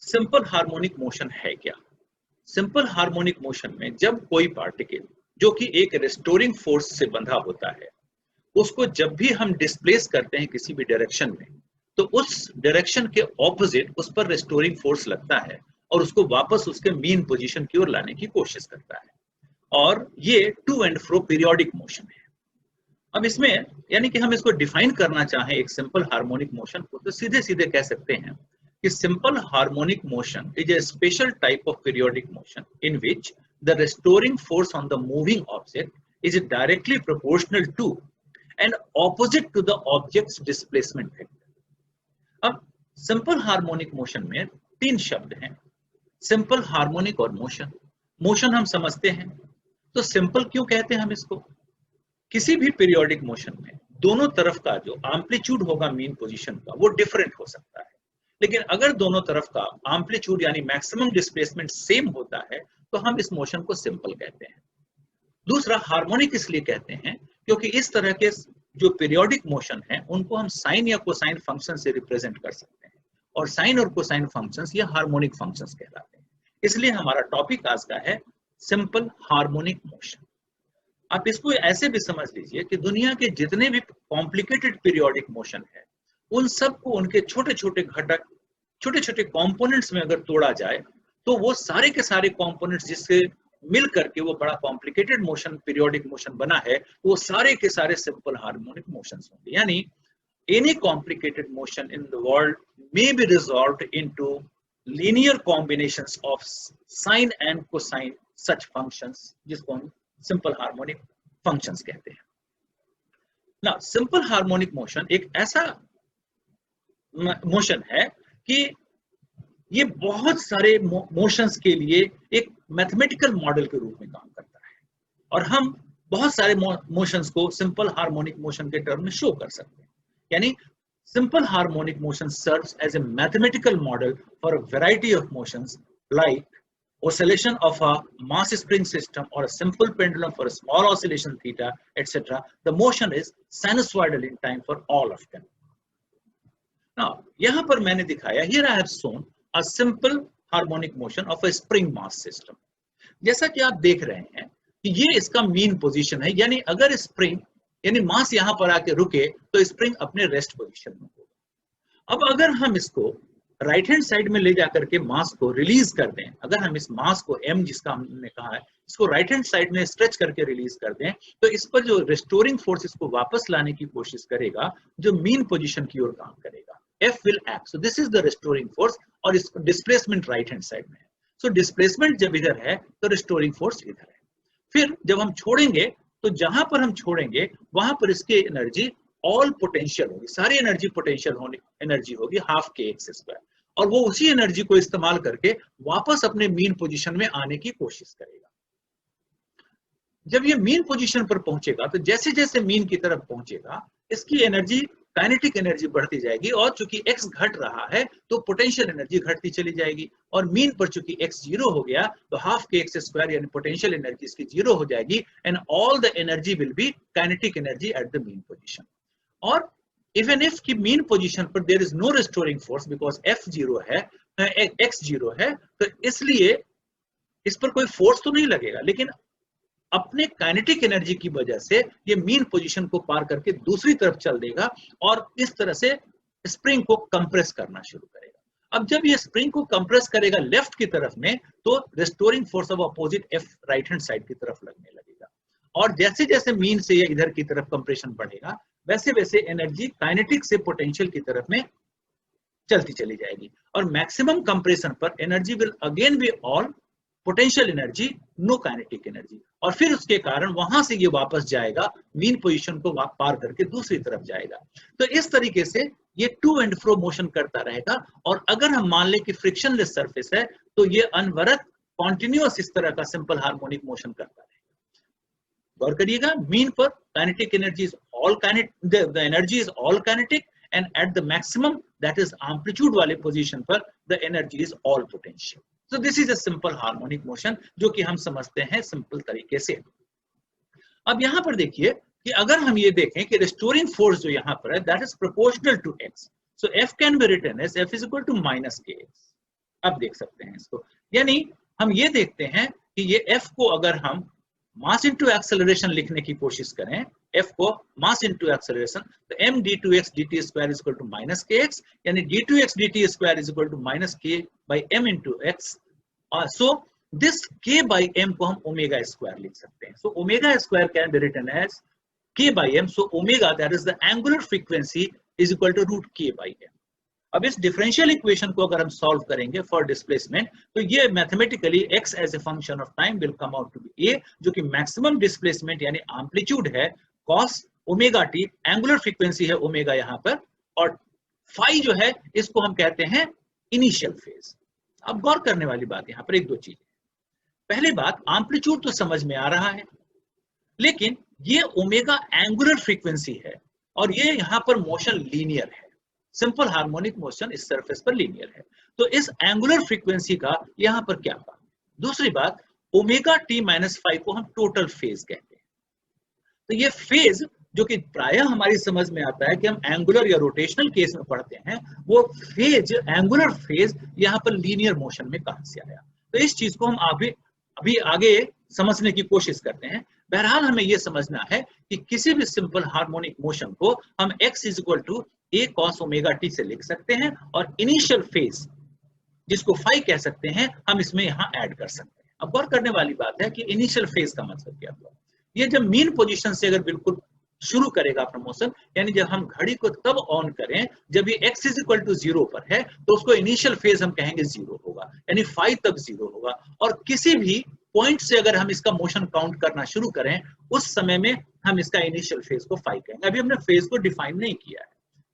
Simple harmonic motion है क्या? Simple harmonic motion में जब कोई पार्टिकल जो कि एक रेस्टोरिंग फोर्स से बंधा होता है, उसको जब भी हम डिस्प्लेस करते हैं किसी भी डायरेक्शन में, तो उस डायरेक्शन के ऑपोजिट उस पर रेस्टोरिंग फोर्स लगता है और उसको वापस उसके मीन पोजीशन की ओर लाने की कोशिश करता है। और ये to and fro periodic motion है। अब इसमें यानी कि हम इसको डिफाइन करना चाहें एक सिंपल हार्मोनिक मोशन को, तो सीधे सीधे कह सकते हैं कि simple harmonic motion is a special type of periodic motion in which the restoring force on the moving object is directly proportional to and opposite to the object's displacement vector. अब simple harmonic motion में तीन शब्द हैं, simple, harmonic और motion. Motion हम समझते हैं, तो सिंपल क्यों कहते हैं हम इसको? किसी भी पीरियोडिक मोशन में दोनों तरफ का जो एम्पलीट्यूड होगा मीन पोजीशन का वो डिफरेंट हो सकता है, लेकिन अगर दोनों तरफ का एम्पलीट्यूड यानी मैक्सिमम डिस्प्लेसमेंट सेम होता है तो हम इस मोशन को सिंपल कहते हैं। दूसरा, हार्मोनिक इसलिए कहते हैं क्योंकि इस तरह के जो पीरियोडिक मोशन है उनको हम साइन या कोसाइन फंक्शन से रिप्रेजेंट कर सकते हैं, और साइन और कोसाइन फंक्शंस ये हार्मोनिक फंक्शंस कहलाते हैं। इसलिए हमारा टॉपिक आज का है सिंपल हार्मोनिक मोशन। आप इसको ऐसे भी समझ लीजिए कि दुनिया के जितने भी कॉम्प्लिकेटेड पीरियोडिक मोशन है उन सबको उनके छोटे छोटे घटक, छोटे छोटे कंपोनेंट्स में अगर तोड़ा जाए तो वो सारे के सारे कंपोनेंट्स जिससे मिल करके वो बड़ा कॉम्प्लिकेटेड मोशन, पीरियोडिक मोशन बना है, वो सारे के सारे सिंपल हार्मोनिक मोशंस होंगे। यानी any complicated motion in the world may be resolved into linear combinations of sine and cosine such functions, जिसको हम सिंपल हार्मोनिक फंक्शंस कहते हैं ना। सिंपल हार्मोनिक मोशन एक ऐसा मोशन है कि ये बहुत सारे मोशंस के लिए एक मैथमेटिकल मॉडल के रूप में काम करता है, और हम बहुत सारे मोशंस को सिंपल हार्मोनिक मोशन के टर्म में शो कर सकते हैं। यानी simple harmonic motion serves as a mathematical model for a variety of motions like oscillation of a mass spring system or a simple pendulum for a small oscillation theta, etc. The motion is sinusoidal in time for all of them. Now, यहाँ पर मैंने दिखाया, here I have shown a simple harmonic motion of a spring mass system. जैसा कि आप देख रहे हैं कि ये इसका मीन पोजीशन है, यानी अगर स्प्रिंग यानी मास यहां पर आके रुके तो स्प्रिंग अपने रेस्ट पोजीशन में होगा। अब अगर हम इसको राइट हैंड साइड में ले जाकर के मास को रिलीज कर दें, अगर हम इस मास को m जिसका हमने कहा है इसको राइट हैंड साइड में स्ट्रेच करके रिलीज कर दें, तो इस पर जो रेस्टोरिंग फोर्स इसको वापस लाने की कोशिश करेगा, जो मीन पोजीशन की ओर काम करेगा, F will act. So this is the restoring force, और इसको डिस्प्लेसमेंट राइट हैंड साइड में है। सो डिस्प्लेसमेंट जब इधर है तो रेस्टोरिंग फोर्स इधर है। फिर जब हम छोड़ेंगे तो जहां पर हम छोड़ेंगे वहां पर इसकी एनर्जी ऑल पोटेंशियल होगी, सारी एनर्जी पोटेंशियल होने एनर्जी होगी हाफ के एक्स स्क्वायर, और वो उसी एनर्जी को इस्तेमाल करके वापस अपने मीन पोजीशन में आने की कोशिश करेगा। जब ये मीन पोजीशन पर पहुंचेगा तो जैसे जैसे मीन की तरफ पहुंचेगा इसकी एनर्जी, काइनेटिक एनर्जी बढ़ती जाएगी, और चूंकि x घट रहा है तो पोटेंशियल एनर्जी घटती चली जाएगी, और मीन पर चूंकि x जीरो हो गया तो हाफ के एक्स स्क्वायर यानी पोटेंशियल एनर्जी इसकी जीरो हो जाएगी, and all the energy will be kinetic energy at the mean position. और इवन इफ की मीन पोजीशन पर there is no restoring force because f zero है, x जीरो है, तो इसलिए इस पर कोई फोर्स तो नहीं लगेगा, लेकिन अपने काइनेटिक एनर्जी की वजह से ये मीन पोजीशन को पार करके दूसरी तरफ चल देगा और इस तरह से स्प्रिंग को कंप्रेस करना शुरू करेगा। अब जब ये स्प्रिंग को कंप्रेस करेगा लेफ्ट की तरफ में, तो restoring force of opposite F right hand side की तरफ लगने लगेगा, और जैसे जैसे मीन से ये इधर की तरफ कंप्रेशन बढ़ेगा वैसे वैसे एनर्जी काइनेटिक से पोटेंशियल की तरफ में चलती चली जाएगी, और मैक्सिमम कंप्रेशन पर energy will again be all potential energy, no kinetic energy, और फिर उसके कारण वहां से ये वापस जाएगा, मीन पोजीशन को पार करके दूसरी तरफ जाएगा। तो इस तरीके से ये टू एंड फ्रो मोशन करता रहेगा, और अगर हम मान लें कि फ्रिक्शनलेस सरफेस है तो ये अनवरत कॉन्टिन्यूअस इस तरह का सिंपल हार्मोनिक मोशन करता रहेगा। गौर करिएगा, मीन पर kinetic energy is all kinetic, the energy is all kinetic, and at the maximum that is amplitude वाले पोजीशन पर the energy is all potential. So this is a simple harmonic motion जो कि हम समझते हैं simple तरीके से। अब यहां पर देखिए कि अगर हम ये देखें कि restoring force जो यहां पर है that is proportional to x, so F can be written as F is equal to minus kx, अब देख सकते हैं इसको, यानी हम ये देखते हैं कि ये f को अगर हम मास इनटू एक्सेलरेशन लिखने की कोशिश करें, f को मास इनटू एक्सेलरेशन, तो m d2x dt square is equal to minus kx, यानी d2x dt square is equal to minus k by m into x। So this k by m को हम omega square लिख सकते हैं। So omega square can be written as k by m। So omega that is the angular frequency is equal to root k by m। अब इस differential equation को अगर हम सॉल्व करेंगे फॉर डिस्प्लेसमेंट, तो ये mathematically x as a function of time will come out to be a, जो कि मैक्सिमम डिस्प्लेसमेंट यानी एम्पलीट्यूड है cos omega t, angular frequency है ओमेगा यहाँ पर, और फाई जो है इसको हम कहते हैं इनिशियल फेज। अब गौर करने वाली बात यहाँ पर एक दो चीज, पहली बात एम्पलीट्यूड तो समझ में आ रहा है, लेकिन ये ओमेगा एंगुलर फ्रीक्वेंसी है और ये यहाँ पर मोशन लीनियर है, सिंपल हार्मोनिक मोशन इस सरफेस पर लीनियर है, तो इस एंगुलर फ्रीक्वेंसी का यहाँ पर क्या काम। दूसरी बात, ओमेगा टी माइनस 5 को हम टोटल फेज कहते हैं, तो ये फेज जो कि प्रायः हमारी समझ में आता है कि हम एंगुलर या रोटेशनल केस में पढ़ते हैं, वो फेज, एंगुलर फेज यहाँ पर लीनियर मोशन में कहां से आया, तो इस चीज को हम अभी आगे समझने की कोशिश करते हैं। बहरहाल हमें यह समझना है कि किसी भी सिंपल हार्मोनिक मोशन को हम x is equal to a cos omega t से लिख सकते हैं, और इनिशियल फेज जिसको फाई कह सकते हैं हम इसमें यहाँ ऐड कर सकते हैं। अब गौर करने वाली बात है कि इनिशियल फेज का मतलब क्या हुआ, ये जब मीन पोजीशन से अगर बिल्कुल शुरू करेगा अपना मोशन, यानी जब हम घड़ी को तब ऑन करें जब ये x इज इक्वल टू 0 पर है, तो उसको इनिशियल फेज हम कहेंगे 0 होगा, यानी फाई तब 0 होगा, और किसी भी पॉइंट से अगर हम इसका मोशन काउंट करना शुरू करें उस समय में हम इसका इनिशियल फेज को फाई कहेंगे। अभी हमने फेज को डिफाइन नहीं किया है,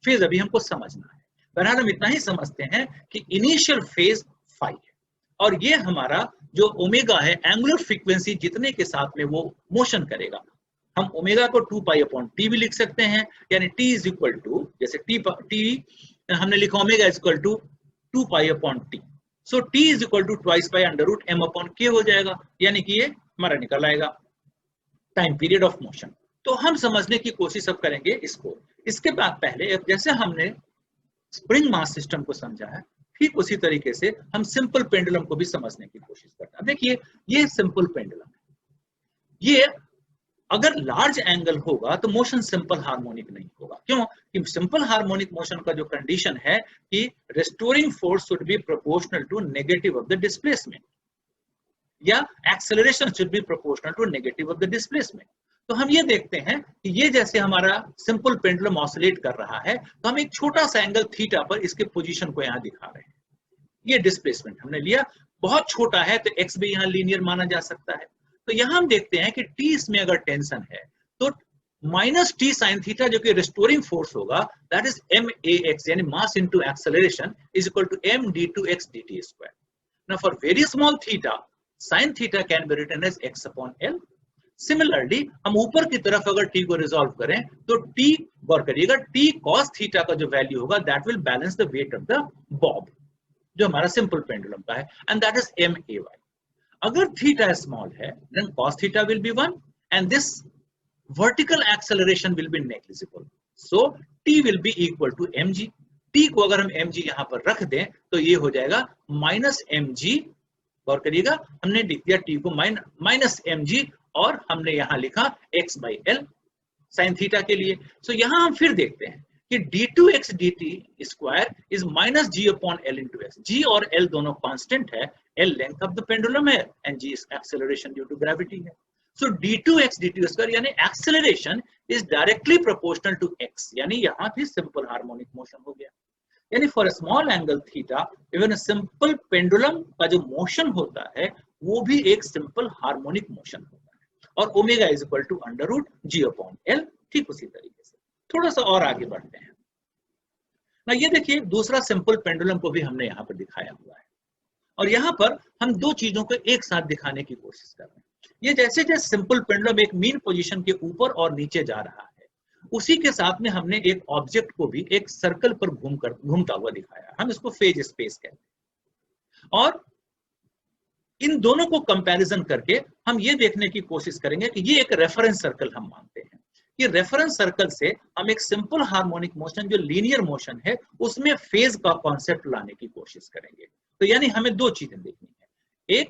फेज अभी हमको समझना है, बहरहाल हम इतना ही समझते हैं कि इनिशियल फेज फाई है, और ये हमारा जो ओमेगा है एंगुलर फ्रीक्वेंसी जितने के साथ में वो मोशन करेगा, हम ओमेगा को 2 पाई अपॉन टी भी लिख सकते हैं, यानी टी इज इक्वल टू, जैसे टी हमने लिखा omega is equal to 2 pi upon T, so T is equal to twice pi under root M upon K हो जाएगा, यानी कि ये हमारा निकल आएगा टाइम पीरियड ऑफ मोशन। तो हम समझने की कोशिश अब करेंगे इसको। इसके बाद पहले जैसे हमने स्प्रिंग मास सिस्टम को समझा है, ठीक उसी तरीके से हम सिंपल पेंडुलम को भी समझने की कोशिश करते हैं। देखिए ये सिंपल पेंडुलम है, ये अगर लार्ज एंगल होगा तो मोशन सिंपल हार्मोनिक नहीं होगा। क्यों? कि सिंपल हार्मोनिक मोशन का जो कंडीशन है कि restoring force should be proportional to negative of the displacement, या acceleration should be proportional to negative of the displacement. तो हम ये देखते हैं कि ये जैसे हमारा सिंपल पेंडुलम ऑसिलेट कर रहा है, तो हम एक छोटा सा एंगल थीटा पर इसके पोजीशन को यहाँ दिखा रहे हैं। ये डिस्प्लेसमेंट हमने लिया, बहुत छोटा है तो एक्स भी यहाँ लीनियर माना जा सकता है। तो यहाँ हम देखते हैं कि टी इसमें अगर टेंशन है तो माइनस टी साइन थीटा जो कि रिस्टोरिंग फोर्स होगा, that is M A X, यानी mass into acceleration is equal to M D two X D T square. Now for very small theta, sine theta can be written as X upon L. Similarly हम ऊपर की तरफ अगर T को resolve करें तो T, गौर करिएगा, T cos theta का जो वैल्यू होगा that will balance the weight of the bob, जो हमारा सिंपल पेंडुलम का है, and that is M A Y. अगर थीटा स्मॉल है then cos theta will be 1 and this vertical acceleration will be negligible, so t will be equal to mg। t को अगर हम mg यहां पर रख दें तो ये हो जाएगा माइनस mg, गौर करिएगा हमने लिख दिया t को माइनस mg, और हमने यहां लिखा x by l sin theta के लिए। सो यहां हम फिर देखते हैं कि d2x dt square is minus g upon l into x। g और l दोनों कांस्टेंट है, l length of the pendulum है and g is acceleration due to gravity है। सो d2x dt स्क्वायर यानी acceleration is directly proportional to x, यानी यहाँ भी simple harmonic motion हो गया। यानी for a small angle theta even a simple pendulum का जो मोशन होता है वो भी एक सिंपल हार्मोनिक मोशन होता है, और omega is equal to under root g upon l। ठीक उसी तरीके से थोड़ा सा और आगे बढ़ते हैं ना, ये देखिए दूसरा सिंपल पेंडुलम को भी हमने यहाँ पर दिखाया हुआ है, और यहाँ पर हम दो चीजों को एक साथ दिखाने की कोशिश कर रहे हैं। ये जैसे जैसे सिंपल पेंडुलम एक मीन पोजीशन के ऊपर और नीचे जा रहा है, उसी के साथ में हमने एक ऑब्जेक्ट को भी एक सर्कल पर घूमता हुआ दिखाया, हम इसको फेज स्पेस कहते हैं। और इन दोनों को कंपैरिजन करके हम ये देखने की कोशिश करेंगे कि ये एक रेफरेंस सर्कल हम मानते हैं कि रेफरेंस सर्कल से हम एक सिंपल हार्मोनिक मोशन जो लीनियर मोशन है उसमें फेज का कॉन्सेप्ट लाने की कोशिश करेंगे। तो तो यानी हमें दो चीजें देखनी है, एक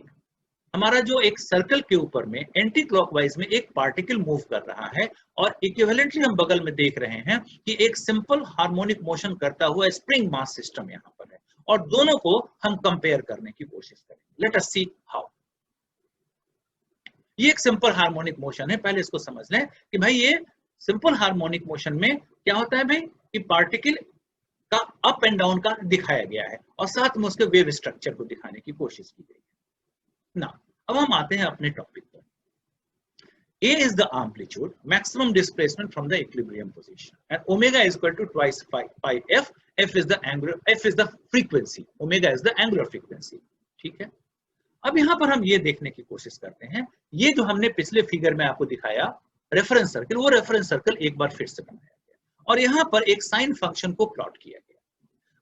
हमारा जो एक सर्कल के ऊपर में एंटी क्लॉकवाइज में एक पार्टिकल मूव कर रहा है, और इक्विवेलेंटली हम बगल में देख रहे हैं कि एक सिंपल हार्मोनिक मोशन करता हुआ स्प्रिंग मास सिस्टम यहाँ पर है, और दोनों को हम कंपेयर करने की कोशिश करेंगे। Let us see how. ये एक सिंपल हार्मोनिक मोशन है। पहले इसको समझ लें कि भाई ये सिंपल हार्मोनिक मोशन में क्या होता है भाई, कि पार्टिकल का अप एंड डाउन का दिखाया गया है, और साथ में उसके वेव स्ट्रक्चर को दिखाने की कोशिश की गई है ना। अब हम आते हैं अपने टॉपिक पर। A is the amplitude, maximum displacement from the equilibrium position, and omega is equal to twice pi f. F is the angular, F is the frequency, omega is the angular frequency. ठीक है। अब यहाँ पर हम ये देखने की कोशिश करते हैं, ये जो हमने पिछले फिगर में आपको दिखाया रेफरेंस सर्कल, वो रेफरेंस सर्कल एक बार फिर से बनाया गया, और यहाँ पर एक साइन फंक्शन को प्लॉट किया गया।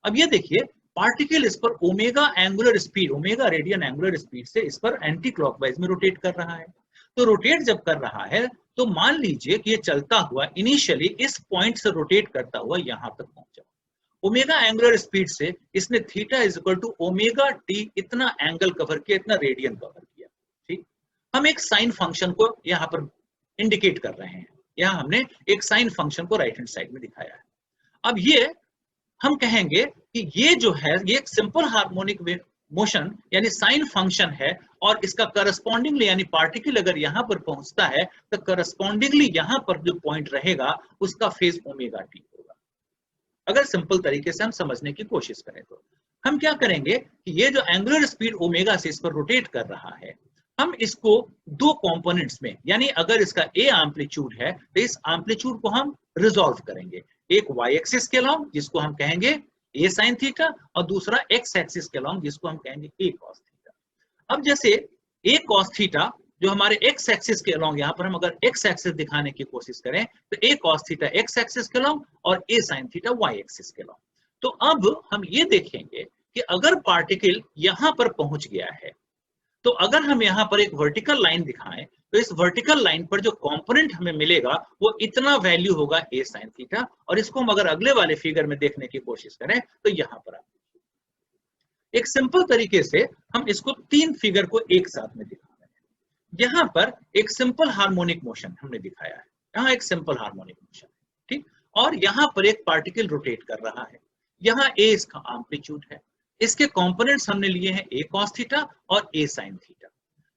अब ये देखिए, पार्टिकल इस पर omega angular speed, omega radian angular speed से इस पर एंटी क्लॉकवाइज में रोटेट कर रहा है। तो रोटेट जब कर रहा है तो मान लीजिए कि ये चलता हुआ इनिशियली इस पॉइंट से रोटेट करता हुआ यहां तक पहुंचा। ओमेगा एंगुलर स्पीड से इसने theta is equal to omega T इतना एंगल कवर किया, इतना रेडियन कवर किया। ठीक, हम एक साइन फंक्शन को यहाँ पर इंडिकेट कर रहे हैं, यहाँ हमने एक साइन फंक्शन को राइट हैंड साइड में दिखाया है। अब ये हम कहेंगे कि ये जो है ये एक सिंपल हार्मोनिक मोशन यानी साइन फंक्शन है, और इसका करस्पॉन्डिंगली यानी पार्टिकल अगर यहां पर पहुंचता है तो करस्पॉन्डिंगली यहां पर जो पॉइंट रहेगा उसका फेज ओमेगा टी होगा। अगर सिंपल तरीके से हम समझने की कोशिश करें तो हम क्या करेंगे कि ये जो एंगुलर स्पीड ओमेगा से इस पर रोटेट कर रहा है, हम इसको दो कंपोनेंट्स में, यानी अगर इसका ए एम्पलीट्यूड है तो इस एम्पलीट्यूड को हम रिजॉल्व करेंगे, एक वाई एक्सिस के अलॉन्ग जिसको हम कहेंगे ए साइन थीटा, और दूसरा एक्स एक्सिस के अलॉन्ग जिसको हम कहेंगे ए कॉस थीटा। अब जैसे ए कॉस थीटा जो हमारे एक्स एक्सिस के अलॉन्ग, यहाँ पर हम अगर एक्स एक्सिस दिखाने की कोशिश करें तो ए कॉस थीटा एक्स एक्सिस के अलॉन्ग और ए साइन थीटा वाई एक्सिस के अलॉन्ग। तो अब हम ये देखेंगे कि अगर पार्टिकल यहां पर पहुंच गया है, तो अगर हम यहाँ पर एक वर्टिकल लाइन दिखाएं तो इस वर्टिकल लाइन पर जो कंपोनेंट हमें मिलेगा वो इतना वैल्यू होगा ए साइन थीटा, और इसको हम अगर अगले वाले फिगर में देखने की कोशिश करें तो यहाँ पर एक सिंपल तरीके से हम इसको तीन फिगर को एक साथ में दिखा रहे हैं। यहाँ पर एक सिंपल हार्मोनिक मोशन हमने दिखाया है, यहाँ एक सिंपल हार्मोनिक मोशन, ठीक, और यहाँ पर एक पार्टिकल रोटेट कर रहा है, यहाँ ए इसका एम्पलीट्यूड है, इसके कंपोनेंट्स हमने लिए हैं ए कॉस थीटा और ए साइन थीटा।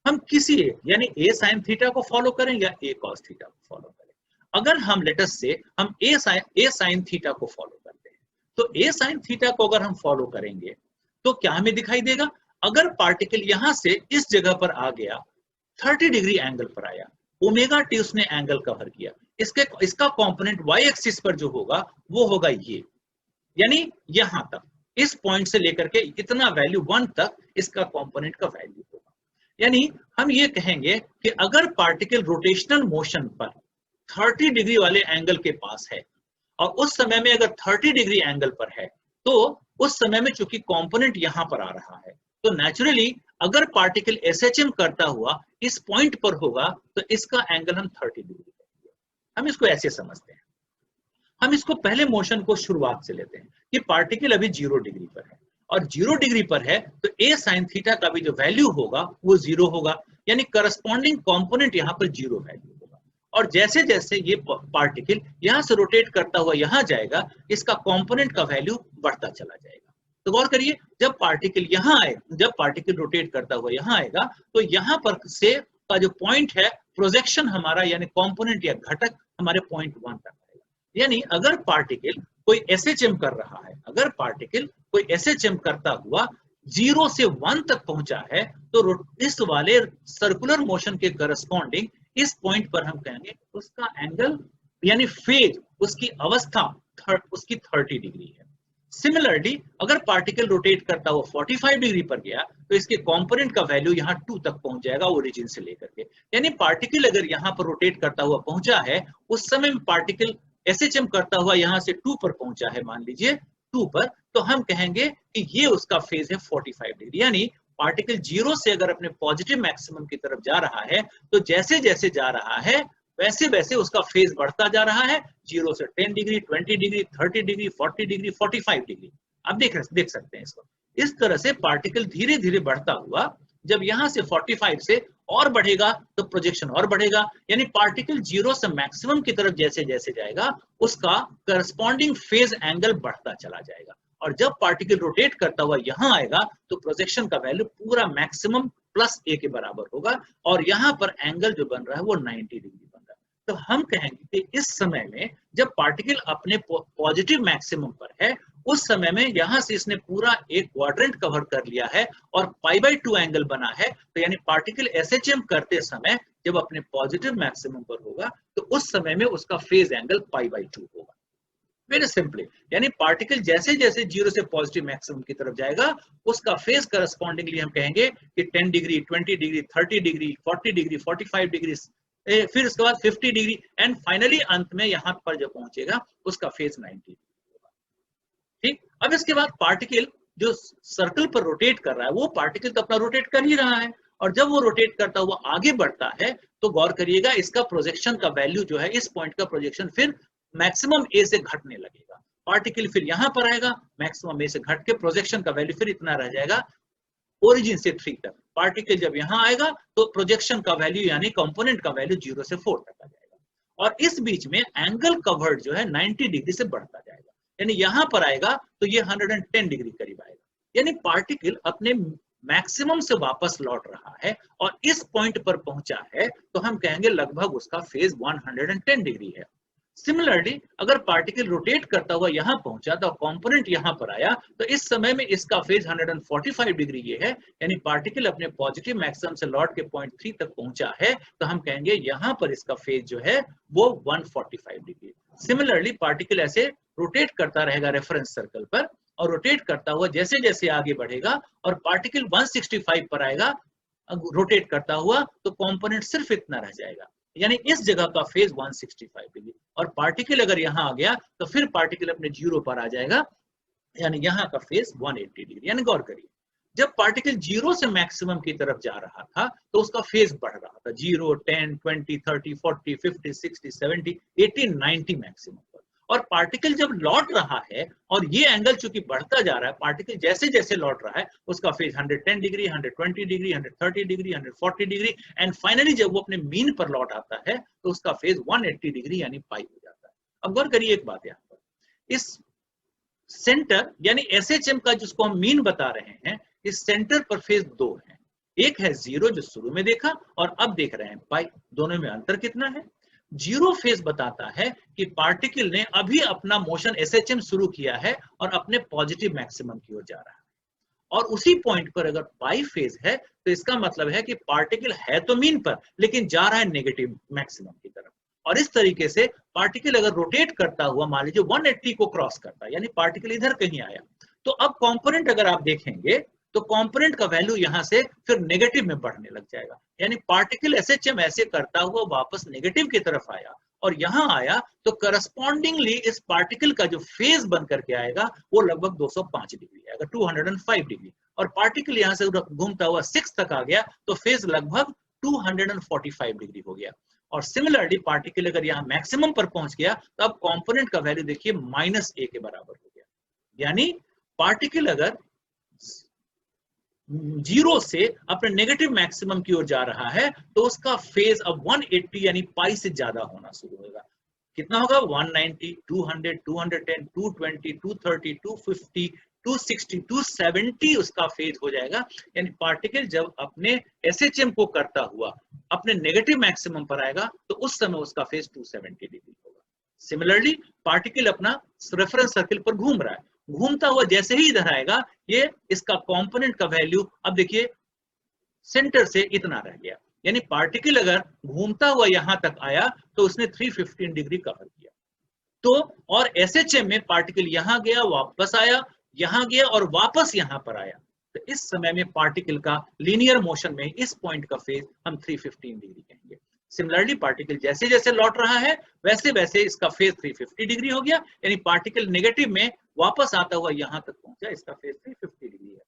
हम किसी यानी ए साइन थीटा को फॉलो करें या ए कॉस थीटा को फॉलो करें। अगर हम लेटस से हम ए साइन थीटा को फॉलो करते हैं, तो ए साइन थीटा को अगर हम फॉलो करेंगे तो क्या हमें दिखाई देगा, अगर पार्टिकल यहां से इस जगह पर आ गया, 30 डिग्री एंगल पर आया, ओमेगा टी उसने एंगल कवर किया, इसका कंपोनेंट वाई एक्सिस पर जो होगा वो होगा ये, यानी यहां तक इस पॉइंट से लेकर के इतना वैल्यू 1 तक इसका कंपोनेंट का वैल्यू होगा। यानी हम ये कहेंगे कि अगर पार्टिकल रोटेशनल मोशन पर 30 डिग्री वाले एंगल के पास है, और उस समय में अगर 30 डिग्री एंगल पर है, तो उस समय में चूंकि कंपोनेंट यहां पर आ रहा है, तो नेचुरली अगर पार्टिकल एसएचएम करता हुआ इस पॉइंट पर होगा तो इसका एंगल हम 30 डिग्री करेंगे। हम इसको ऐसे समझते हैं। हम इसको पहले मोशन को शुरुआत से लेते हैं कि पार्टिकल अभी 0 डिग्री पर है, और 0 डिग्री पर है तो ए साइन थीटा का भी जो वैल्यू होगा वो 0 होगा, यानी करस्पॉन्डिंग कंपोनेंट यहाँ पर 0 वैल्यू होगा। और जैसे जैसे ये पार्टिकल यहाँ से रोटेट करता हुआ यहाँ जाएगा, इसका कंपोनेंट का वैल्यू बढ़ता चला जाएगा। तो गौर करिए, जब पार्टिकल यहाँ आए, जब पार्टिकल रोटेट करता हुआ यहाँ आएगा तो यहाँ पर से का जो पॉइंट है प्रोजेक्शन हमारा यानी कंपोनेंट या घटक हमारे पॉइंट 1 तक आएगा। यानी अगर पार्टिकल कोई एसएचएम कर रहा है, अगर पार्टिकल कोई एसएचएम करता हुआ 0 से 1 तक पहुंचा है, तो इस वाले सर्कुलर मोशन के करस्पॉन्डिंग इस पॉइंट पर हम कहेंगे उसका एंगल यानी फेज, उसकी अवस्था उसकी 30 डिग्री है। सिमिलरली अगर पार्टिकल रोटेट करता हुआ 45 डिग्री पर गया तो इसके कंपोनेंट का वैल्यू यहाँ 2 तक पहुंच जाएगा ओरिजिन से लेकर के। यानी पार्टिकल अगर यहाँ पर रोटेट करता हुआ पहुंचा है, उस समय में पार्टिकल एसएचएम करता हुआ यहाँ से 2 पर पहुंचा है, मान लीजिए 2 पर, तो हम कहेंगे कि ये उसका फेज है 45 डिग्री। यानी पार्टिकल 0 से अगर अपने पॉजिटिव मैक्सिमम की तरफ जा रहा है, तो जैसे जैसे जा रहा है वैसे वैसे उसका फेज बढ़ता जा रहा है, 0 से 10 degree, 20 degree, 30 degree, 40 degree, 45 degree. आप देख सकते हैं इसको। इस तरह से पार्टिकल धीरे धीरे बढ़ता हुआ जब यहां से 45 से और बढ़ेगा तो प्रोजेक्शन और बढ़ेगा, यानी पार्टिकल जीरो से मैक्सिमम की तरफ जैसे जैसे जाएगा उसका करस्पॉन्डिंग फेज एंगल बढ़ता चला जाएगा। और जब पार्टिकल रोटेट करता हुआ यहां आएगा तो प्रोजेक्शन का वैल्यू पूरा मैक्सिमम प्लस ए के बराबर होगा और यहां पर एंगल जो बन रहा है वो 90 डिग्री बन रहा है। तो हम कहेंगे कि इस समय में जब पार्टिकल अपने पॉजिटिव मैक्सिमम पर है उस समय में यहां से इसने पूरा एक क्वाड्रेंट कवर कर लिया है और π/2 एंगल बना है। तो यानी पार्टिकल एसएचएम करते समय जब अपने पॉजिटिव मैक्सिमम पर होगा तो उस समय में उसका फेज एंगल π/2 होगा। वेरी सिंपली, यानी पार्टिकल जैसे जैसे जीरो से पॉजिटिव मैक्सिमम की तरफ जाएगा उसका फेज करस्पॉन्डिंगली हम कहेंगे कि 10 degree, 20 degree, 30 degree, 40 degree, 45 degree, फिर उसके बाद 50 डिग्री एंड फाइनली अंत में यहां पर जब पहुंचेगा उसका फेज 90 डिग्री होगा। ठीक, अब इसके बाद पार्टिकल जो सर्कल पर रोटेट कर रहा है वो पार्टिकल तो अपना रोटेट कर ही रहा है और जब वो रोटेट करता हुआ आगे बढ़ता है तो गौर करिएगा इसका प्रोजेक्शन का वैल्यू जो है इस पॉइंट का प्रोजेक्शन फिर मैक्सिमम ए से घटने लगेगा। पार्टिकल फिर यहां पर आएगा, मैक्सिमम ए से घट के प्रोजेक्शन का वैल्यू फिर इतना रह जाएगा ओरिजिन से 3 तक। पार्टिकल जब यहां आएगा तो प्रोजेक्शन का वैल्यू यानी कंपोनेंट का वैल्यू 0 से 4 तक आ जाएगा और इस बीच में एंगल कवर्ड जो है 90 डिग्री से बढ़ता जाएगा, यानी यहां पर आएगा तो ये 110 डिग्री करीब आएगा, यानी पार्टिकल अपने मैक्सिमम से वापस लौट रहा है और इस पॉइंट पर पहुंचा है तो हम कहेंगे लगभग उसका फेज 110 डिग्री है। सिमिलरली अगर पार्टिकल रोटेट करता हुआ यहां पहुंचा तो कंपोनेंट यहां पर आया तो इस समय में इसका फेज 145 डिग्री ये है, यानी पार्टिकल अपने पॉजिटिव मैक्सिमम से लौट के पॉइंट 3 तक पहुंचा है तो हम कहेंगे यहां पर इसका फेज जो है वो 145 डिग्री। सिमिलरली पार्टिकल ऐसे रोटेट करता रहेगा रेफरेंस सर्कल पर और रोटेट करता हुआ जैसे जैसे आगे बढ़ेगा और पार्टिकल 165 पर आएगा रोटेट करता हुआ तो कंपोनेंट सिर्फ इतना रह जाएगा, यानी इस जगह का फेज 165 डिग्री और पार्टिकल अगर यहां आ गया तो फिर पार्टिकल अपने जीरो पर आ जाएगा, यानी यहां का फेज 180 डिग्री। यानी गौर करिए जब पार्टिकल जीरो से मैक्सिमम की तरफ जा रहा था तो उसका फेज बढ़ रहा था 0, 10, 20, 30, 40, 50, 60, 70, 80, 90 मैक्सिमम पर, और पार्टिकल जब लौट रहा है और ये एंगल चूंकि बढ़ता जा रहा है पार्टिकल जैसे जैसे लौट रहा है उसका phase 110 degree, 120 degree, 130 degree, 140 degree and finally जब वो अपने मीन पर लौट आता है तो उसका फेज 180 डिग्री यानी पाई हो जाता है। अब गौर करिए एक बात यहाँ पर, इस सेंटर यानी एसएचएम का जिसको हम मीन बता रहे हैं इस सेंटर पर फेज 2 है, एक है 0 जो शुरू में देखा और अब देख रहे हैं पाई, दोनों में अंतर कितना है। 0 फेज बताता है कि पार्टिकल ने अभी अपना मोशन एसएचएम शुरू किया है और अपने पॉजिटिव मैक्सिमम की ओर जा रहा है, और उसी पॉइंट पर अगर पाई फेज है तो इसका मतलब है कि पार्टिकल है तो मीन पर लेकिन जा रहा है नेगेटिव मैक्सिमम की तरफ। और इस तरीके से पार्टिकल अगर रोटेट करता हुआ मान लीजिए 180 को क्रॉस करता है यानी पार्टिकल इधर कहीं आया तो अब कंपोनेंट अगर आप देखेंगे तो कंपोनेंट का वैल्यू यहां से फिर नेगेटिव में बढ़ने लग जाएगा, यानी पार्टिकल एसएचएम ऐसे करता हुआ वापस नेगेटिव की तरफ आया और यहां आया तो करस्पॉन्डिंगली इस पार्टिकल का जो फेज बन करके आएगा वो लगभग 205 डिग्री आएगा, 205 डिग्री, और पार्टिकल यहां से घूमता हुआ 6 तक आ गया तो फेज लगभग 245 डिग्री हो गया। और सिमिलरली पार्टिकल अगर यहाँ मैक्सिमम पर पहुंच गया तो अब कंपोनेंट का वैल्यू देखिए -a के बराबर हो गया, यानी पार्टिकल अगर 0 से अपने नेगेटिव मैक्सिमम की ओर जा रहा है तो उसका फेज अब 180 यानी पाई से ज्यादा होना शुरू होगा। कितना होगा 190, 200, 210, 220, 230, 250, 260, 270 उसका फेज हो जाएगा, यानी पार्टिकल जब अपने एसएचएम को करता हुआ अपने नेगेटिव मैक्सिमम पर आएगा तो उस समय उसका फेज 270 डिग्री होगा। सिमिलरली पार्टिकल अपना रेफरेंस सर्किल पर घूम रहा है, घूमता हुआ जैसे ही इधर आएगा ये इसका कंपोनेंट का वैल्यू अब देखिए सेंटर से इतना रह गया, यानी पार्टिकल अगर घूमता हुआ यहां तक आया तो उसने 315 डिग्री कवर किया। तो और एसएचएम में पार्टिकल यहां गया वापस आया, यहां गया और वापस यहां पर आया, तो इस समय में पार्टिकल का लीनियर मोशन में इस पॉइंट का फेज हम 315 डिग्री कहेंगे। सिमिलरली पार्टिकल जैसे जैसे लौट रहा है वैसे वैसे इसका फेज 350 डिग्री हो गया, यानी पार्टिकल नेगेटिव में वापस आता हुआ यहां तक पहुंचा, इसका फेज 350 डिग्री है।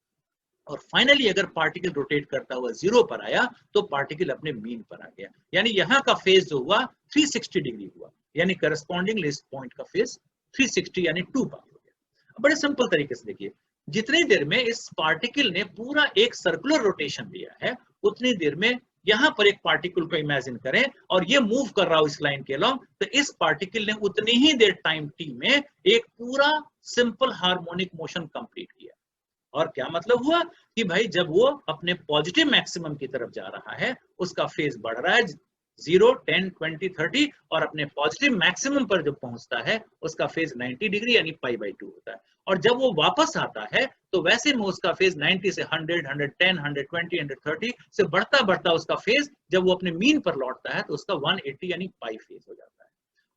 और फाइनली अगर पार्टिकल रोटेट करता हुआ 0 पर आया तो पार्टिकल अपने मीन पर आ गया, यानी यहाँ का फेज जो हुआ 360 डिग्री हुआ, यानी करस्पॉन्डिंगली इस पॉइंट का फेज 360 यानी 2 पाई हो गया। बड़े सिंपल तरीके से देखिए जितनी देर में इस पार्टिकल ने पूरा एक सर्कुलर रोटेशन दिया है, उतनी देर में यहां पर एक पार्टिकल को इमेजिन करें और ये मूव कर रहा हो इस लाइन के अलॉन्ग, तो इस पार्टिकल ने उतनी ही देर टाइम t में एक पूरा सिंपल हार्मोनिक मोशन कंप्लीट किया। और क्या मतलब हुआ कि भाई जब वो अपने पॉजिटिव मैक्सिमम की तरफ जा रहा है, उसका फेज बढ़ रहा है 0, 10, 20, 30 और अपने पॉजिटिव मैक्सिमम पर जब पहुंचता है उसका फेज 90 डिग्री यानी π/2 होता है। और जब वो वापस आता है तो वैसे में उसका फेज 90 से 100, 110, 120, 130 से बढ़ता बढ़ता उसका फेज जब वो अपने मीन पर लौटता है तो उसका 180 यानी पाई फेज हो जाता है।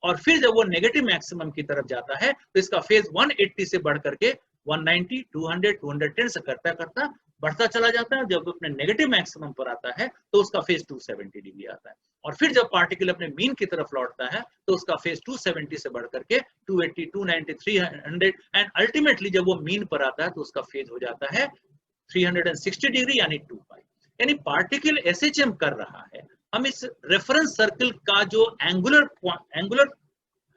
और फिर जब वो नेगेटिव मैक्सिमम की तरफ जाता है तो इसका फेज 180 से बढ़ करके 190, 200, 210 से करता करता बढ़ता चला जाता है। जब अपने नेगेटिव मैक्सिमम पर आता है तो उसका फेज 270 डिग्री आता है। और फिर जब पार्टिकल अपने मीन की तरफ लौटता है तो उसका फेज 270 से बढ़ करके 280, 290, 300 एंड अल्टीमेटली जब वो मीन पर आता है तो उसका फेज हो जाता है 360 डिग्री यानी 2π। यानी पार्टिकल एसएचएम कर रहा है। हम इस रेफरेंस सर्कल का जो एंगुलर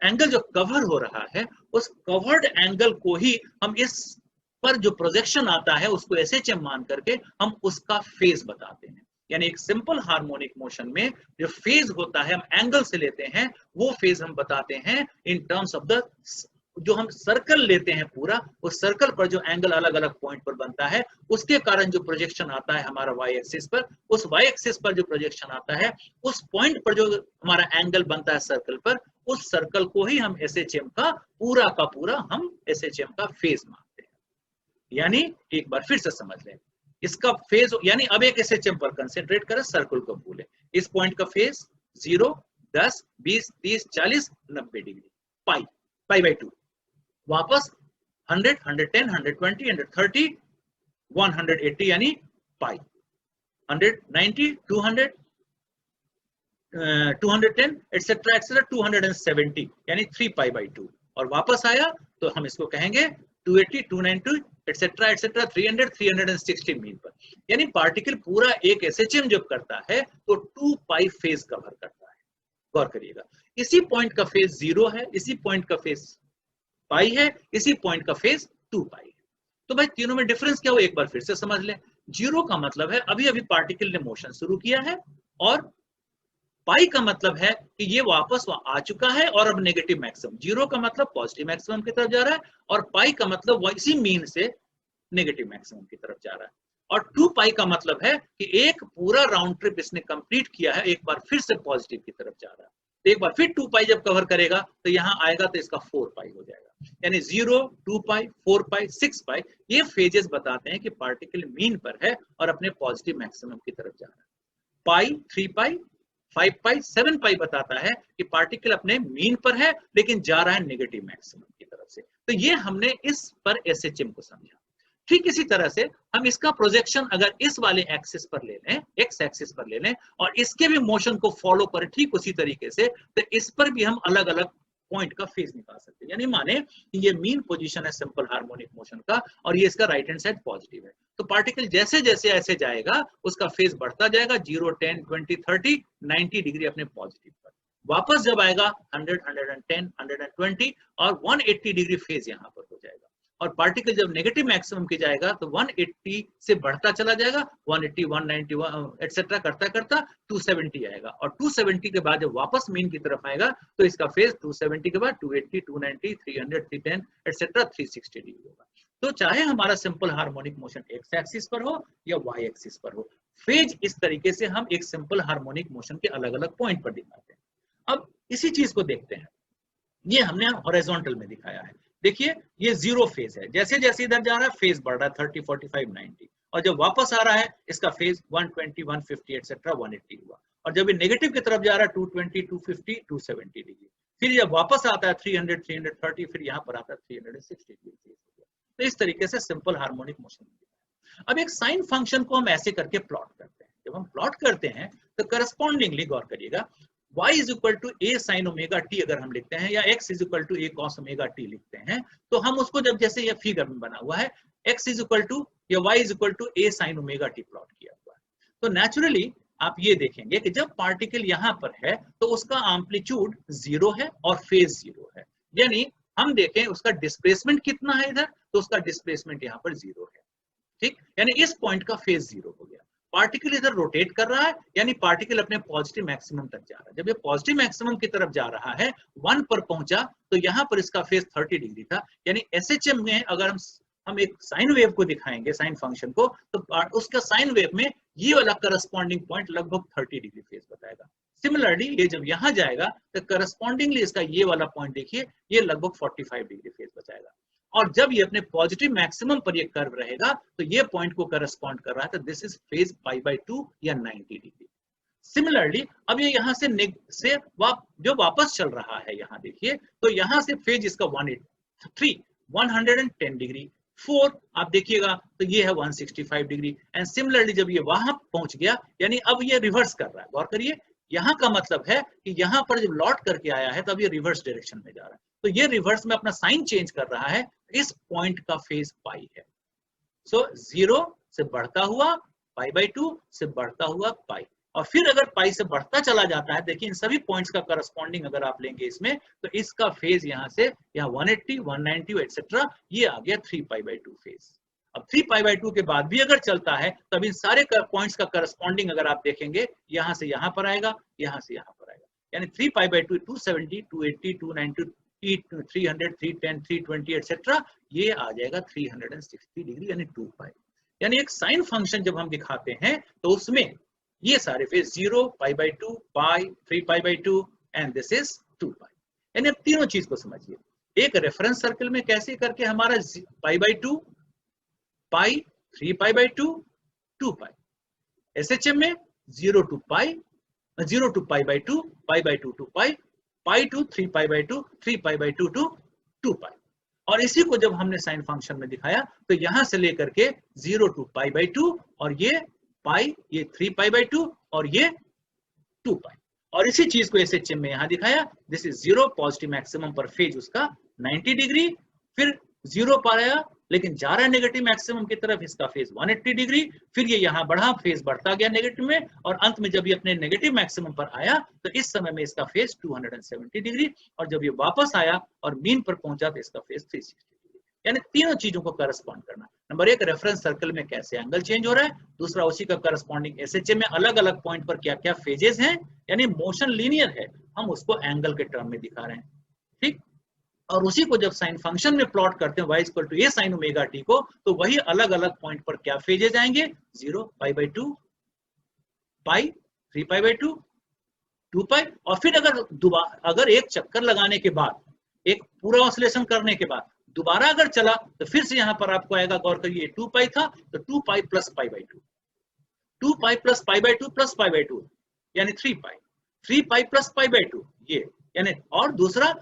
एंगल जो कवर हो रहा है, उस कवर्ड एंगल को ही हम इस पर जो प्रोजेक्शन आता है उसको एसएचएम मान करके हम उसका फेज बताते हैं। यानी एक सिंपल हार्मोनिक मोशन में जो फेज होता है हम एंगल से लेते हैं, वो फेज हम बताते हैं इन टर्म्स ऑफ द जो हम सर्कल लेते हैं पूरा, उस सर्कल पर जो एंगल अलग अलग पॉइंट पर बनता है उसके कारण जो प्रोजेक्शन आता है हमारा वाई एक्सिस पर, उस वाई एक्सिस पर जो प्रोजेक्शन आता है उस पॉइंट पर जो हमारा एंगल बनता है सर्कल पर, उस सर्कल को ही हम एसएचएम का पूरा हम एसएचएम का फेज मानते हैं। यानी एक बार फिर से समझ लें, इसका फेज यानी अब एक एसएचएम पर कंसेंट्रेट करें, सर्कल को भूलें। इस पॉइंट का फेज 0, 10, 20, 30, 40, 90 डिग्री π/2। वापस 100, 110, 120, 130, 180 यानी पाई, 190, 200, 210 एटसेट्रा एटसेट्रा 270 यानी 3π/2। और वापस आया तो हम इसको कहेंगे 280, 290 एटसेट्रा एटसेट्रा 300, 360 मीन पर। यानी पार्टिकल पूरा एक एसएचएम जब करता है तो 2π फेज कवर करता है। गौर करिएगा, इसी पॉइंट का फेज 0 है, इसी पॉइंट का फेज पाई है, इसी पॉइंट का फेज 2π है। तो भाई तीनों में डिफरेंस क्या हो एक बार फिर से समझ लें। 0 का मतलब है अभी अभी पार्टिकल ने मोशन शुरू किया है, और पाई का मतलब है कि ये वापस आ चुका है और अब नेगेटिव मैक्सिमम। 0 का मतलब पॉजिटिव मैक्सिमम की तरफ जा रहा है, और पाई का मतलब इसी मीन से नेगेटिव मैक्सिमम की तरफ जा रहा है। और 2π का मतलब है कि एक पूरा राउंड ट्रिप इसने कंप्लीट किया है, एक बार फिर से पॉजिटिव की तरफ जा रहा है। तो एक बार फिर 2π जब कवर करेगा तो यहाँ आएगा तो इसका 4π हो जाएगा। यानी 0, 2π, 4π, 6π ये फेजेस बताते हैं कि पार्टिकल मीन पर है और अपने पॉजिटिव मैक्सिमम की तरफ जा रहा है। पाई 3π, 5π, 7π बताता है कि पार्टिकल अपने मीन पर है लेकिन जा रहा है नेगेटिव मैक्सिमम की तरफ से। तो ये हमने इस पर एसएचएम को समझा। ठीक इसी तरह से हम इसका प्रोजेक्शन अगर इस वाले एक्सिस पर ले लें, एक्स एक्सिस पर ले लें, और इसके भी मोशन को फॉलो करें ठीक उसी तरीके से, तो इस पर भी हम अलग अलग पॉइंट का फेज निकाल सकते हैं। यानी माने कि ये मीन पोजीशन है सिंपल हार्मोनिक मोशन का, और ये इसका राइट हैंड साइड पॉजिटिव है। तो पार्टिकल जैसे जैसे ऐसे जाएगा उसका फेज बढ़ता जाएगा 0, 10, 20, 30, 90 डिग्री अपने पॉजिटिव पर। वापस जब आएगा 100, 110, 120 और 180 डिग्री फेज यहाँ पर हो जाएगा। और पार्टिकल जब नेगेटिव मैक्सिमम की जाएगा तो 180 से बढ़ता चला जाएगा, 180, 190 एटसेट्रा करता करता 270 आएगा। और 270 के बाद जब वापस मीन की तरफ आएगा तो इसका फेज 270 के बाद 280, 290, 300, 310 एटसेट्रा 360 डिग्री होगा। तो चाहे हमारा simple harmonic motion x axis पर हो या वाई एक्सिस पर हो, फेज इस तरीके से हम एक सिंपल हार्मोनिक मोशन के अलग अलग पॉइंट पर दिखाते हैं। अब इसी चीज को देखते हैं, ये हमने हॉरिजॉन्टल में दिखाया है। देखिए ये 0 फेज है, जैसे जैसे इधर जा रहा है फेज बढ़ रहा है 30, 45, 90, और जब वापस आ रहा है इसका फेज 120, 150 एटसेट्रा 180 हुआ। और जब ये नेगेटिव की तरफ जा रहा है 220, 250, 270 डिग्री, फिर जब वापस आता है 300, 330, फिर यहाँ पर आता है 360 डिग्री। तो इस तरीके से सिंपल हार्मोनिक मोशन। अब एक साइन फंक्शन को हम ऐसे करके प्लॉट करते हैं। जब हम प्लॉट करते हैं तो करस्पॉन्डिंगली गौर करिएगा, y is equal to a sin omega t अगर हम लिखते हैं, या x is equal to a cos omega t लिखते हैं, तो हम उसको जब जैसे ये फिगर में बना हुआ है x इज इक्वल टू या y is equal to a sin omega t plot किया हुआ है, तो नेचुरली आप ये देखेंगे कि जब पार्टिकल यहाँ पर है तो उसका एम्पलीट्यूड 0 है और फेज 0 है। यानी हम देखें उसका डिस्प्लेसमेंट कितना है इधर, तो उसका डिस्प्लेसमेंट यहाँ पर 0 है। ठीक, यानी इस पॉइंट का फेज 0 हो गया। पार्टिकल इधर रोटेट कर रहा है, यानी पार्टिकल अपने पॉजिटिव मैक्सिमम तक जा रहा है। जब ये पॉजिटिव मैक्सिमम की तरफ जा रहा है, 1 पर पहुंचा, तो यहाँ पर इसका फेज 30 डिग्री था। यानी एसएचएम में अगर हम एक साइन वेव को दिखाएंगे, साइन फंक्शन को, तो उसका साइन वेव में ये वाला करस्पॉन्डिंग पॉइंट लगभग 30 डिग्री फेज बताएगा। सिमिलरली ये जब यहाँ जाएगा तो करस्पॉन्डिंगली इसका ये वाला पॉइंट देखिए, ये लगभग 45 डिग्री फेज बताएगा। और जब ये अपने पॉजिटिव मैक्सिमम पर ये कर्व रहेगा, तो ये पॉइंट को करस्पॉन्ड कर रहा है, तो दिस इज फेज π/2 या 90 डिग्री। सिमिलरली अब ये यहाँ से जो वापस चल रहा है, यहाँ देखिए, तो यहाँ से फेज इसका 110 डिग्री, 4 आप देखिएगा तो ये है 165 डिग्री। एंड सिमिलरली जब ये वहां पहुंच गया, यानी अब ये रिवर्स कर रहा है। गौर करिए, यहाँ का मतलब है कि यहाँ पर जब लौट करके आया है, तब ये रिवर्स डायरेक्शन में जा रहा है, तो ये रिवर्स में अपना साइन चेंज कर रहा है। इस पॉइंट का फेज पाई है। सो 0 से बढ़ता हुआ π/2 से बढ़ता हुआ पाई, और फिर अगर पाई से बढ़ता चला जाता है, देखिए इन सभी पॉइंट्स का करस्पॉन्डिंग अगर आप लेंगे इसमें, तो इसका फेज यहाँ से यहाँ 180, 190 एक्सेट्रा, ये आ गया 3π/2 फेज। अब 3π/2 के बाद भी अगर चलता है, तब इन सारे पॉइंट्स का करस्पॉन्डिंग अगर आप देखेंगे, यहाँ से यहाँ पर आएगा, यहाँ से यहाँ पर आएगा, यानी 3π/2 270, 280, 290, 300, 310, 320 एक्सेट्रा, ये आ जाएगा 360 डिग्री, यानी 2π। यानी एक साइन फंक्शन जब हम दिखाते हैं, तो उसमें ये सारे phase 0, π/2, pi, 3π/2 and this is 2π। यानी अब तीनों चीज को समझिए। एक रेफरेंस सर्कल में कैसे करके हमारा π/2, पाई, 3π/2, 2π। एसएचएम में 0 to π/2, π/2 to π, pi to 3π/2, 3π/2 to 2π। और इसी को जब हमने साइन फंक्शन में दिखाया, तो यहां से लेकर के 0 to π/2, और ये पाई, ये 3π/2 और ये 2π। और इसी चीज को एसएचएम में यहां दिखाया, दिस इज 0 पॉजिटिव मैक्सिमम पर फेज उसका 90 डिग्री, फिर 0 पर आया, लेकिन जा रहा है नेगेटिव मैक्सिमम की तरफ, इसका फेज 180 डिग्री, फिर ये यहाँ बढ़ा, फेज बढ़ता गया नेगेटिव में, और अंत में जब ये अपने नेगेटिव मैक्सिमम पर आया, तो इस समय में इसका फेज 270 डिग्री, और जब ये वापस आया और मीन पर पहुंचा, तो इसका फेज 360 डिग्री। यानी तीनों चीजों को करस्पॉन्ड करना। नंबर 1, रेफरेंस सर्कल में कैसे एंगल चेंज हो रहा है, दूसरा उसी का करस्पॉन्डिंग एसएचएम में अलग अलग पॉइंट पर क्या क्या फेजेस हैं, यानी मोशन लीनियर है, हम उसको एंगल के टर्म में दिखा रहे हैं। ठीक, और उसी को जब साइन फंक्शन में प्लॉट करते हैं y = a sin ω t को, तो वही अलग अलग पॉइंट पर क्या फेजेस आएंगे, 0, π/2, पाई, 3π/2, 2π। और फिर अगर एक चक्कर लगाने के बाद, एक पूरा ऑसिलेशन करने के बाद दोबारा अगर चला, तो फिर से यहाँ पर आपको आएगा, गौर करिए 2π था, तो 2π + π/2, 2π + π/2 + π/2 यानी 3π, 3π + π/2 ये, यानी और दूसरा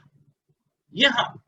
यहाँ,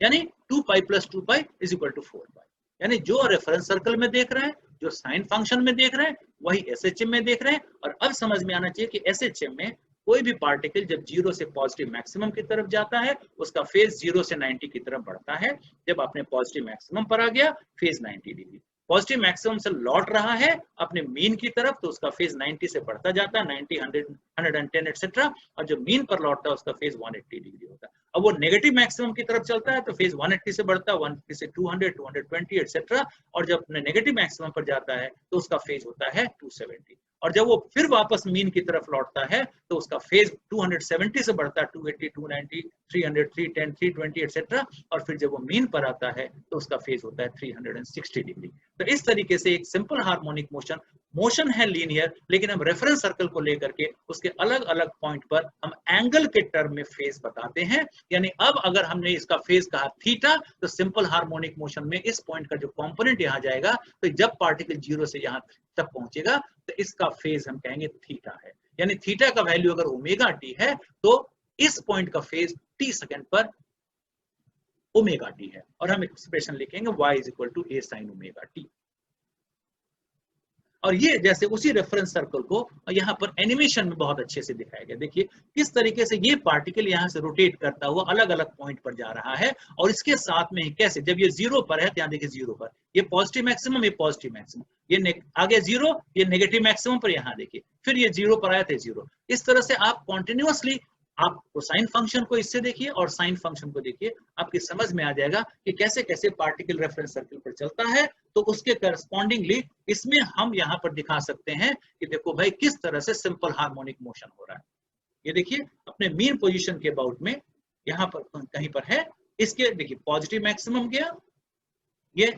यानी 2π + 2π = 4π। यानी जो रेफरेंस सर्कल में देख रहे हैं, जो साइन फंक्शन में देख रहे हैं, वही एसएचएम में देख रहे हैं। और अब समझ में आना चाहिए कि एसएचएम में कोई भी पार्टिकल जब 0 से पॉजिटिव मैक्सिमम की तरफ जाता है, उसका फेज 0 से 90 की तरफ बढ़ता है। जब अपने पॉजिटिव मैक्सिमम पर आ गया, फेज 90 डिग्री। पॉजिटिव मैक्सिमम से लौट रहा है अपने मीन की तरफ, तो उसका फेज 90 से बढ़ता जाता है, 90, 100, 110 एक्सेट्रा। और जब मीन पर लौटता है, उसका फेज 180 डिग्री होता है। अब वो नेगेटिव मैक्सिमम की तरफ चलता है, तो फेज 180 से बढ़ता है, 180 से 200, 220 एक्सेट्रा। और जब अपने नेगेटिव मैक्सिमम पर जाता है, तो उसका फेज होता है 270। और जब वो फिर वापस मीन की तरफ लौटता है, तो उसका फेज 270 से बढ़ता है, 280, 290, 300, 310, 320 एक्सेट्रा। और फिर जब वो मीन पर आता है, तो उसका फेज होता है 360 डिग्री। तो इस तरीके से एक सिंपल हार्मोनिक मोशन है लीनियर, लेकिन हम रेफरेंस सर्कल को लेकर के उसके अलग अलग पॉइंट पर हम एंगल के टर्म में फेज बताते हैं। यानी अब अगर हमने इसका फेज कहा थीटा, तो सिंपल हार्मोनिक मोशन में इस पॉइंट का जो कंपोनेंट यहाँ जाएगा, तो जब पार्टिकल 0 से यहाँ तक पहुंचेगा, तो इसका फेज हम कहेंगे थीटा है। यानी थीटा का वैल्यू अगर ω t है, तो इस पॉइंट का फेज t सेकंड पर ω t है। और हम एक्सप्रेशन लिखेंगे y = a sin ω t। और ये जैसे उसी रेफरेंस सर्कल को यहाँ पर एनिमेशन में बहुत अच्छे से दिखाया गया। देखिए किस तरीके से ये पार्टिकल यहाँ से रोटेट करता हुआ अलग अलग पॉइंट पर जा रहा है, और इसके साथ में कैसे जब ये 0 पर है, तो यहाँ देखिए 0 पर ये पॉजिटिव मैक्सिमम, ये पॉजिटिव मैक्सिमम, ये आगे 0, ये नेगेटिव मैक्सिमम पर, यहाँ देखिए फिर ये 0 पर आया थे 0। इस तरह से आप कॉन्टिन्यूअसली आप कोसाइन फंक्शन को इससे देखिए और साइन फंक्शन को देखिए, आपकी समझ में आ जाएगा कि कैसे कैसे पार्टिकल रेफरेंस सर्किल पर चलता है। तो उसके करस्पॉन्डिंगली इसमें हम यहाँ पर दिखा सकते हैं कि देखो भाई किस तरह से सिंपल हार्मोनिक मोशन हो रहा है। ये देखिए अपने मीन पोजीशन के अबाउट में यहाँ पर कहीं पर है, इसके देखिए पॉजिटिव मैक्सिमम गया, ये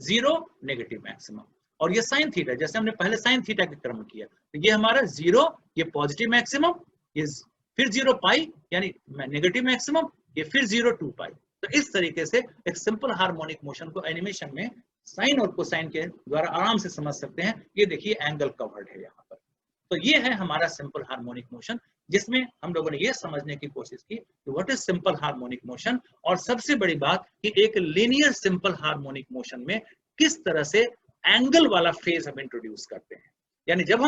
0 नेगेटिव मैक्सिमम, और ये साइन थीटा, जैसे हमने पहले साइन थीटा के क्रम में किया, तो ये हमारा 0, ये पॉजिटिव मैक्सिमम, ये फिर 0 पाई यानी नेगेटिव मैक्सिमम, ये फिर 0 2 पाई। तो इस तरीके से एक सिंपल हार्मोनिक मोशन को एनिमेशन में साइन और कोसाइन के द्वारा आराम से समझ सकते हैं। ये देखिए एंगल कवर्ड है यहाँ पर। तो ये है हमारा सिंपल हार्मोनिक मोशन, जिसमें हम लोगों ने ये समझने की कोशिश की कि what is simple harmonic motion, और सबसे बड़ी बात कि एक लीनियर सिंपल हार्मोनिक मोशन में किस तरह से एंगल वाला फेज हम इंट्रोड्यूस करते हैं। यानी जब हम